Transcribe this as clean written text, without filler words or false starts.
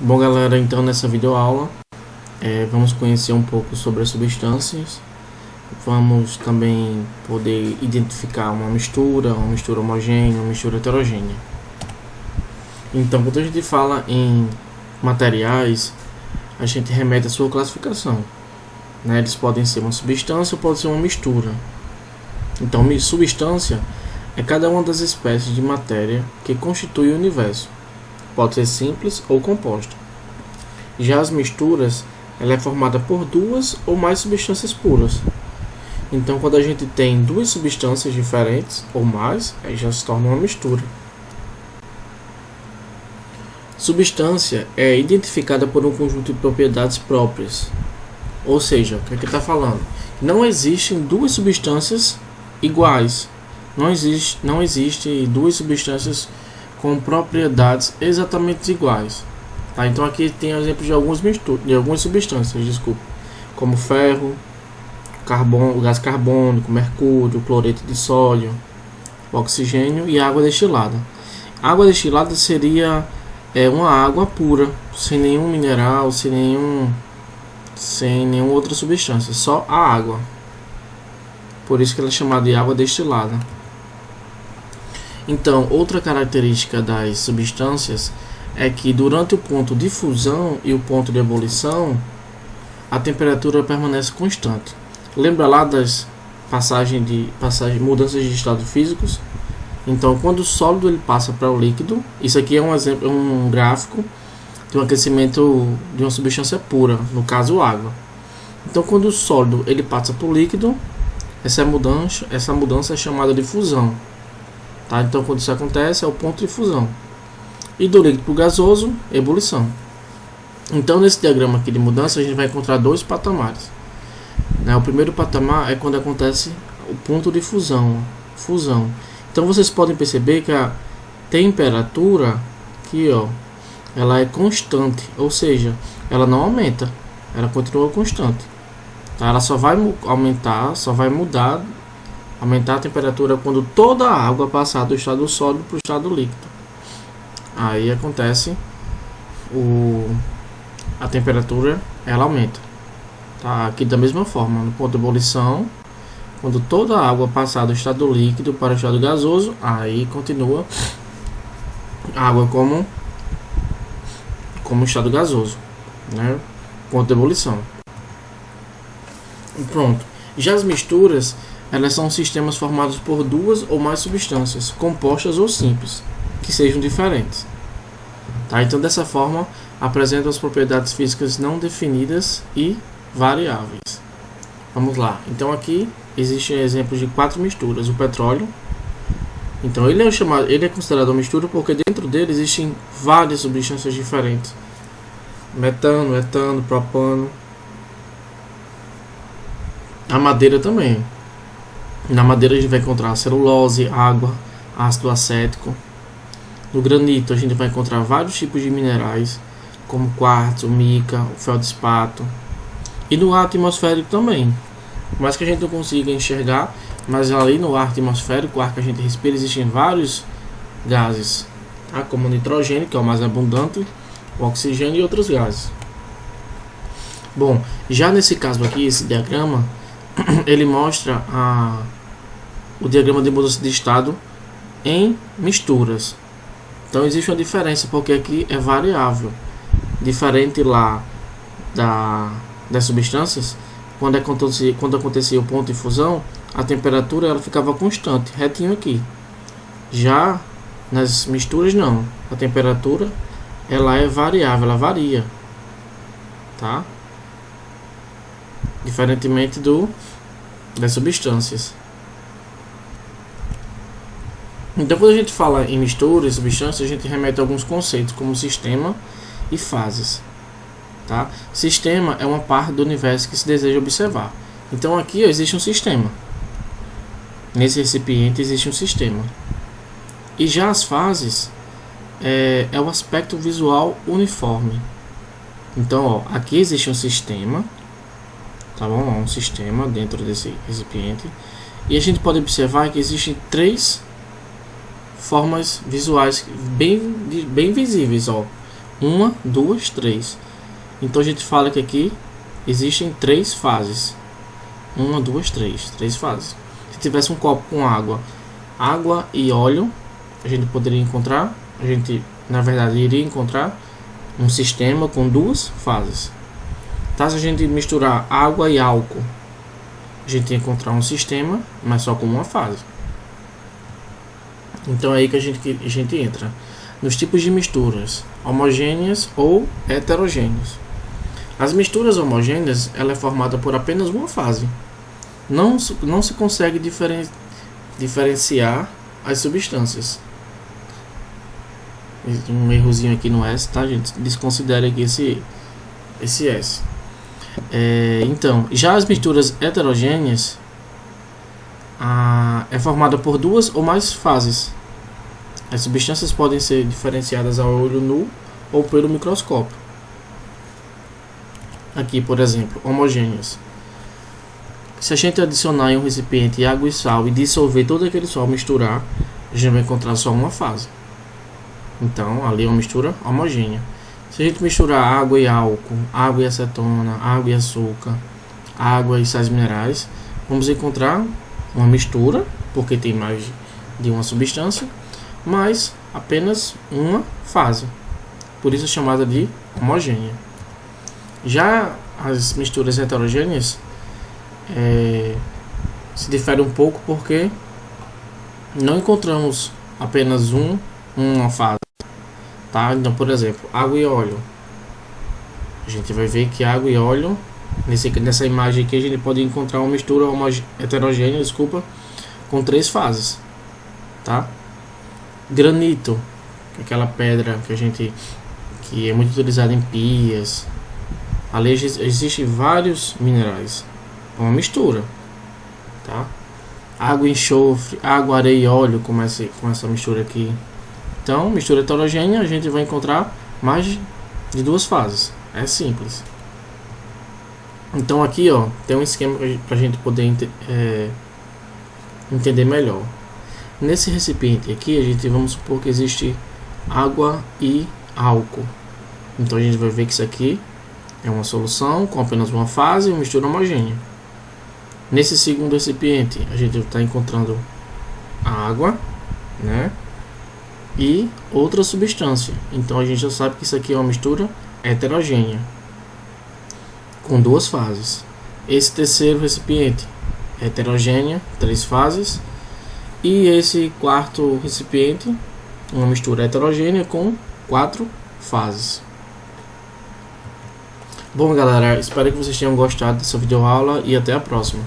Bom galera, então nessa videoaula vamos conhecer um pouco sobre as substâncias. Vamos também poder identificar uma mistura homogênea, uma mistura heterogênea. Então, quando a gente fala em materiais, a gente remete à sua classificação, né? Eles podem ser uma substância ou pode ser uma mistura. Então, substância é cada uma das espécies de matéria que constitui o universo. Pode ser simples ou composta. Já as misturas, ela é formada por duas ou mais substâncias puras. Então, quando a gente tem duas substâncias diferentes ou mais, aí já se torna uma mistura. Substância é identificada por um conjunto de propriedades próprias. Ou seja, o que ele está falando? Não existem duas substâncias iguais. Não existe duas substâncias com propriedades exatamente iguais. Tá? Então aqui tem exemplos de algumas substâncias, como ferro, gás carbônico, mercúrio, cloreto de sódio, oxigênio e água destilada. Água destilada seria uma água pura, sem nenhum mineral, sem nenhuma outra substância, só a água. Por isso que ela é chamada de água destilada. Então, outra característica das substâncias é que durante o ponto de fusão e o ponto de ebulição, a temperatura permanece constante. Lembra lá das mudanças de estado físicos? Então, quando o sólido ele passa para o líquido, isso aqui é um gráfico de um aquecimento de uma substância pura, no caso água. Então, quando o sólido ele passa para o líquido, essa mudança é chamada de fusão. Tá? Então, quando isso acontece, é o ponto de fusão. E do líquido para o gasoso, ebulição. Então, nesse diagrama aqui de mudança, a gente vai encontrar dois patamares. O primeiro patamar é quando acontece o ponto de fusão. Então, vocês podem perceber que a temperatura aqui, ela é constante, ou seja, ela não aumenta, ela continua constante. Tá? Ela só vai aumentar, aumentar a temperatura quando toda a água passar do estado sólido para o estado líquido. Aí acontece a temperatura ela aumenta. Tá? Aqui da mesma forma, no ponto de ebulição, quando toda a água passar do estado líquido para o estado gasoso, aí continua a água como estado gasoso, né? Ponto de ebulição. Pronto. Já as misturas, elas são sistemas formados por duas ou mais substâncias, compostas ou simples, que sejam diferentes. Tá? Então, dessa forma, apresentam as propriedades físicas não definidas e variáveis. Vamos lá. Então, aqui existem exemplos de 4 misturas. O petróleo. Então, ele é considerado uma mistura porque dentro dele existem várias substâncias diferentes. Metano, etano, propano. A madeira também. Na madeira a gente vai encontrar celulose, água, ácido acético. No granito a gente vai encontrar vários tipos de minerais, como quartzo, mica, o feldspato. E no ar atmosférico também. Por mais que a gente não consiga enxergar, mas ali no ar atmosférico, o ar que a gente respira, existem vários gases, tá? Como o nitrogênio, que é o mais abundante, o oxigênio e outros gases. Bom, já nesse caso aqui, esse diagrama, ele mostra o diagrama de mudança de estado em misturas. Então existe uma diferença, porque aqui é variável. Diferente lá das substâncias, quando acontecia o ponto de fusão, a temperatura ela ficava constante, retinho aqui. Já nas misturas não, a temperatura ela é variável, ela varia, tá? Diferentemente das substâncias. Então, quando a gente fala em misturas e substâncias, a gente remete a alguns conceitos como sistema e fases. Tá? Sistema é uma parte do universo que se deseja observar. Então, aqui existe um sistema. Nesse recipiente existe um sistema. E já as fases é o aspecto visual uniforme. Então, aqui existe um sistema. Tá bom? Um sistema dentro desse recipiente. E a gente pode observar que existem 3 formas visuais bem visíveis, 1, 2, 3. Então a gente fala que aqui existem 3 fases. 1, 2, 3. 3 fases. Se tivesse um copo com água e óleo, a gente poderia encontrar, a gente na verdade iria encontrar um sistema com 2 fases. Tá? Se a gente misturar água e álcool, a gente ia encontrar um sistema, mas só com uma fase. Então é aí que a gente entra nos tipos de misturas homogêneas ou heterogêneas. As misturas homogêneas, ela é formada por apenas uma fase. Não se consegue diferenciar as substâncias. Um errozinho aqui no S, tá, gente? Desconsidere aqui esse S. Então, já as misturas heterogêneas é formada por 2 ou mais fases. As substâncias podem ser diferenciadas ao olho nu ou pelo microscópio. Aqui, por exemplo, homogêneas. Se a gente adicionar em um recipiente água e sal e dissolver todo aquele sal, misturar, a gente vai encontrar só uma fase. Então, ali é uma mistura homogênea. Se a gente misturar água e álcool, água e acetona, água e açúcar, água e sais minerais, vamos encontrar uma mistura, porque tem mais de uma substância, mas apenas uma fase. Por isso é chamada de homogênea. Já as misturas heterogêneas se diferem um pouco porque não encontramos apenas uma fase. Tá? Então, por exemplo, água e óleo. A gente vai ver que água e óleo, nessa imagem aqui, a gente pode encontrar uma mistura heterogênea, com 3 fases. Tá? Granito, aquela pedra que é muito utilizada em pias. Ali existem vários minerais. É uma mistura. Tá? Água e enxofre, água, areia e óleo, com essa mistura aqui. Então, mistura heterogênea, a gente vai encontrar mais de 2 fases. É simples. Então aqui, ó, tem um esquema para a gente poder entender melhor. Nesse recipiente aqui, vamos supor que existe água e álcool. Então a gente vai ver que isso aqui é uma solução com apenas uma fase e uma mistura homogênea. Nesse segundo recipiente, a gente está encontrando a água, né? E outra substância. Então a gente já sabe que isso aqui é uma mistura heterogênea com 2 fases. Esse terceiro recipiente é heterogênea, 3 fases. E esse quarto recipiente, uma mistura heterogênea com 4 fases. Bom, galera, espero que vocês tenham gostado dessa videoaula e até a próxima.